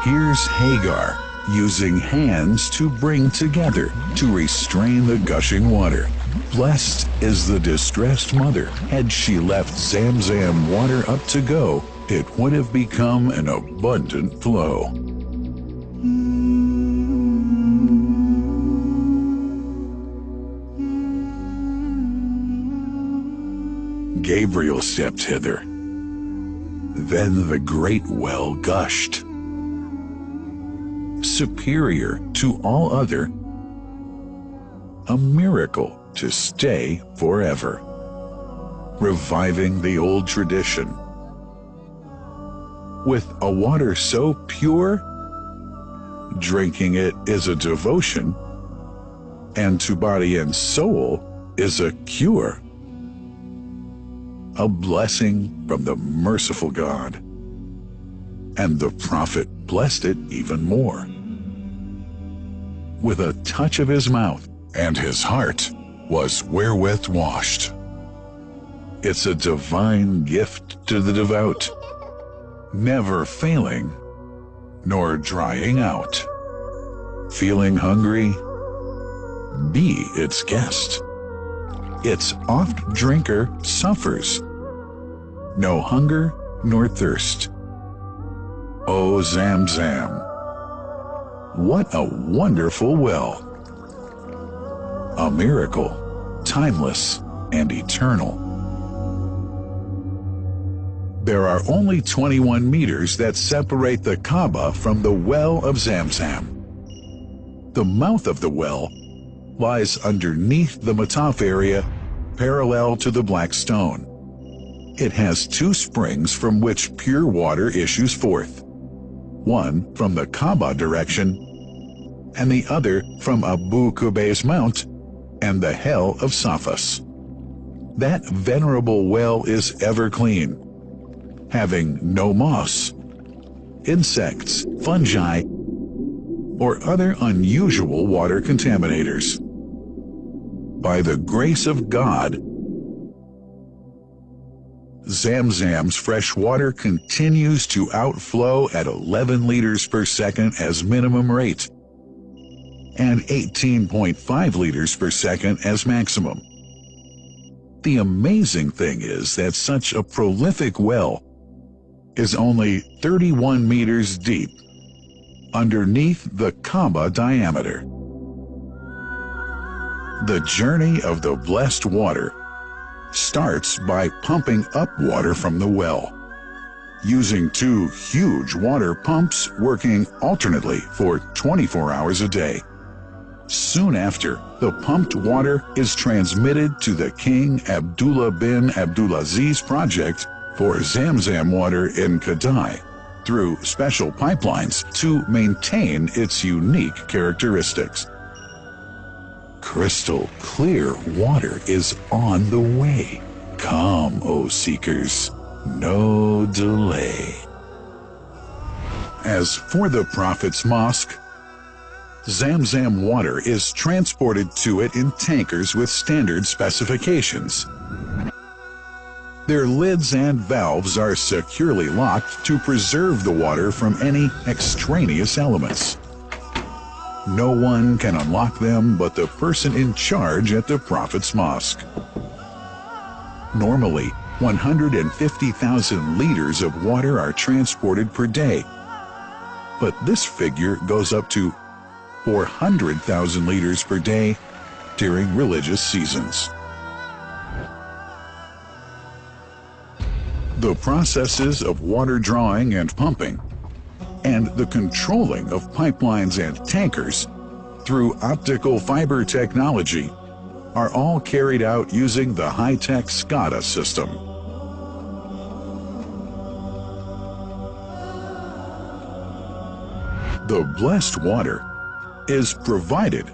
Here's Hagar using hands to bring together to restrain the gushing water. Blessed is the distressed mother. Had she left Zamzam water up to go, it would have become an abundant flow. Gabriel stepped hither. Then the great well gushed, superior to all other, a miracle to stay forever, reviving the old tradition. With a water so pure, drinking it is a devotion, and to body and soul is a cure, a blessing from the merciful God. And the prophet blessed it even more. With a touch of his mouth, and his heart was wherewith washed. It's a divine gift to the devout, never failing nor drying out. Feeling hungry? Be its guest. Its oft drinker suffers no hunger nor thirst. O Zamzam, what a wonderful well! A miracle, timeless and eternal. There are only 21 meters that separate the Kaaba from the well of Zamzam. The mouth of the well lies underneath the Mataf area, parallel to the Black Stone. It has two springs from which pure water issues forth, one from the Kaaba direction, and the other from Abu Qubays Mount and the Hell of Safas. That venerable well is ever clean, having no moss, insects, fungi, or other unusual water contaminators. By the grace of God, Zamzam's fresh water continues to outflow at 11 liters per second as minimum rate, and 18.5 liters per second as maximum. The amazing thing is that such a prolific well is only 31 meters deep, underneath the Kaaba diameter. The journey of the blessed water starts by pumping up water from the well, using two huge water pumps working alternately for 24 hours a day. Soon after, the pumped water is transmitted to the King Abdullah bin Abdulaziz project for Zamzam water in Kadai through special pipelines to maintain its unique characteristics. Crystal clear water is on the way. Come, O seekers, no delay. As for the Prophet's Mosque, Zamzam water is transported to it in tankers with standard specifications. Their lids and valves are securely locked to preserve the water from any extraneous elements. No one can unlock them but the person in charge at the Prophet's Mosque. Normally, 150,000 liters of water are transported per day, but this figure goes up to 400,000 liters per day during religious seasons. The processes of water drawing and pumping, and the controlling of pipelines and tankers through optical fiber technology are all carried out using the high-tech SCADA system. The blessed water is provided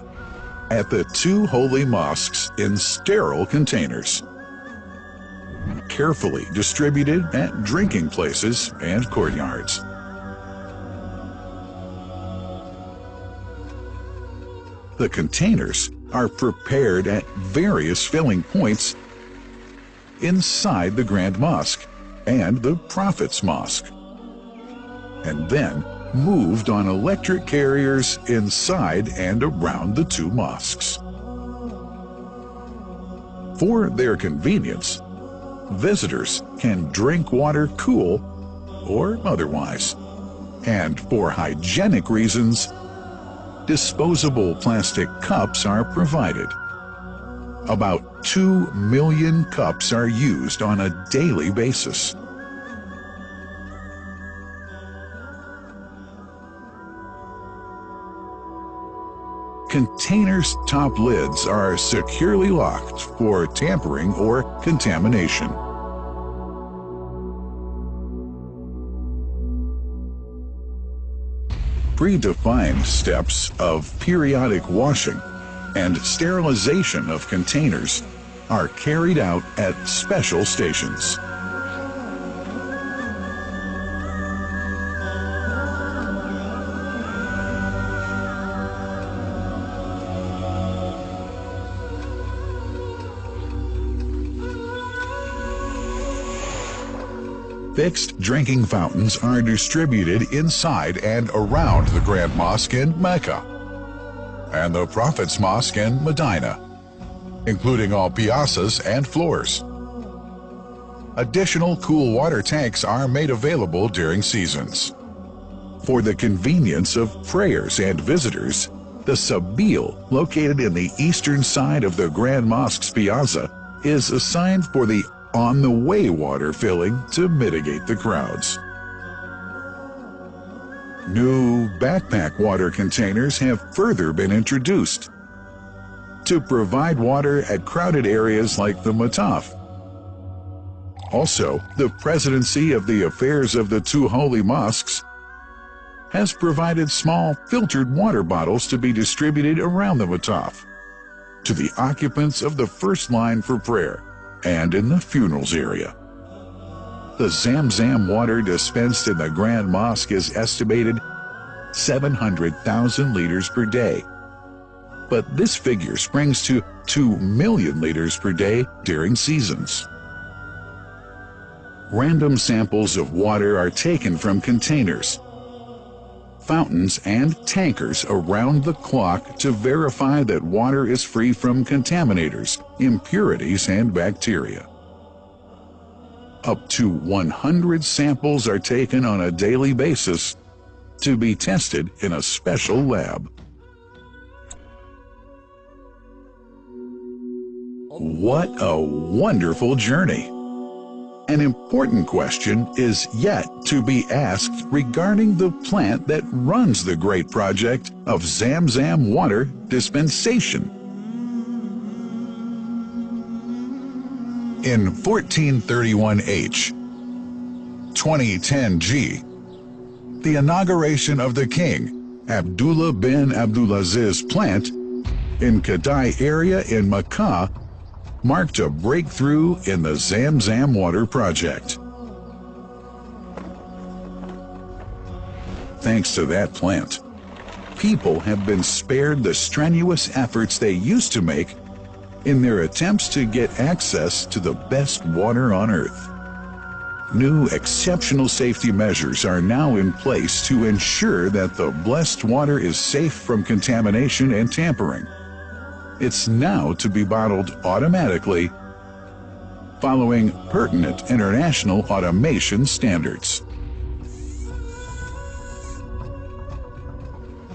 at the two holy mosques in sterile containers, carefully distributed at drinking places and courtyards. The containers are prepared at various filling points inside the Grand Mosque and the Prophet's Mosque, and then moved on electric carriers inside and around the two mosques. For their convenience, visitors can drink water cool or otherwise. And for hygienic reasons, disposable plastic cups are provided. About 2 million cups are used on a daily basis. Containers' top lids are securely locked for tampering or contamination. Predefined steps of periodic washing and sterilization of containers are carried out at special stations. Fixed drinking fountains are distributed inside and around the Grand Mosque in Mecca and the Prophet's Mosque in Medina, including all piazzas and floors. Additional cool water tanks are made available during seasons. For the convenience of prayers and visitors, the Sabil, located in the eastern side of the Grand Mosque's piazza, is assigned for the on-the-way water filling to mitigate the crowds. New backpack water containers have further been introduced to provide water at crowded areas like the Mataf. Also, the Presidency of the Affairs of the Two Holy Mosques has provided small filtered water bottles to be distributed around the Mataf to the occupants of the first line for prayer and in the funerals area. The Zamzam water dispensed in the Grand Mosque is estimated 700,000 liters per day, but this figure springs to 2 million liters per day during seasons. Random samples of water are taken from containers, fountains, and tankers around the clock to verify that water is free from contaminators, impurities, and bacteria. Up to 100 samples are taken on a daily basis to be tested in a special lab. What a wonderful journey! An important question is yet to be asked regarding the plant that runs the great project of Zamzam water dispensation. In 1431H, 2010G, the inauguration of the king, Abdullah bin Abdulaziz plant in Kadai area in Makkah marked a breakthrough in the Zamzam water project. Thanks to that plant, people have been spared the strenuous efforts they used to make in their attempts to get access to the best water on earth. New exceptional safety measures are now in place to ensure that the blessed water is safe from contamination and tampering. It's now to be bottled automatically following pertinent international automation standards.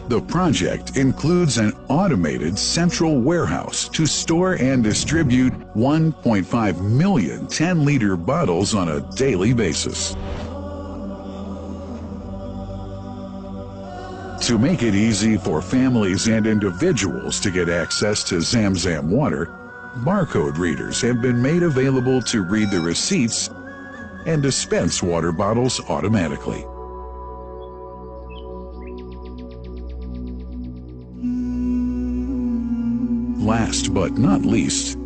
The project includes an automated central warehouse to store and distribute 1.5 million 10-liter bottles on a daily basis. To make it easy for families and individuals to get access to Zamzam water, barcode readers have been made available to read the receipts and dispense water bottles automatically. Last but not least,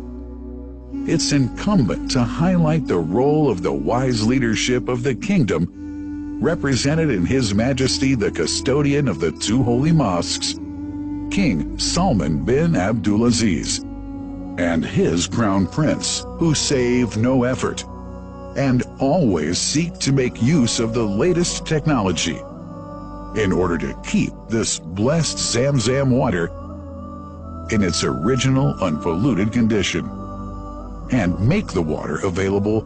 it's incumbent to highlight the role of the wise leadership of the kingdom represented in His Majesty the custodian of the two holy mosques, King Salman bin Abdulaziz, and his crown prince, who save no effort and always seek to make use of the latest technology in order to keep this blessed Zamzam water in its original unpolluted condition and make the water available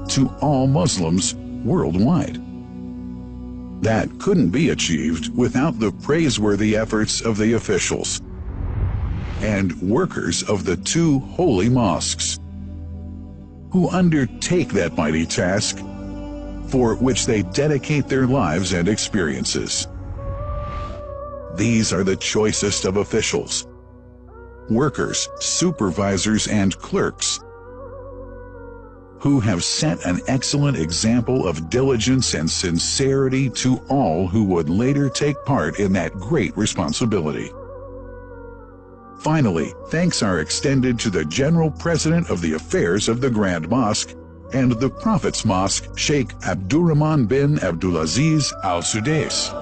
to all Muslims worldwide. That couldn't be achieved without the praiseworthy efforts of the officials and workers of the two holy mosques, who undertake that mighty task for which they dedicate their lives and experiences. These are the choicest of officials, workers, supervisors, and clerks, who have set an excellent example of diligence and sincerity to all who would later take part in that great responsibility. Finally, thanks are extended to the General President of the Affairs of the Grand Mosque and the Prophet's Mosque, Sheikh Abdurrahman bin Abdulaziz Al Sudais.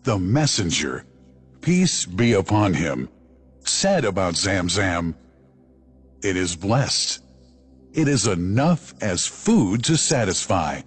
The Messenger, peace be upon him, said about Zamzam, "It is blessed. It is enough as food to satisfy.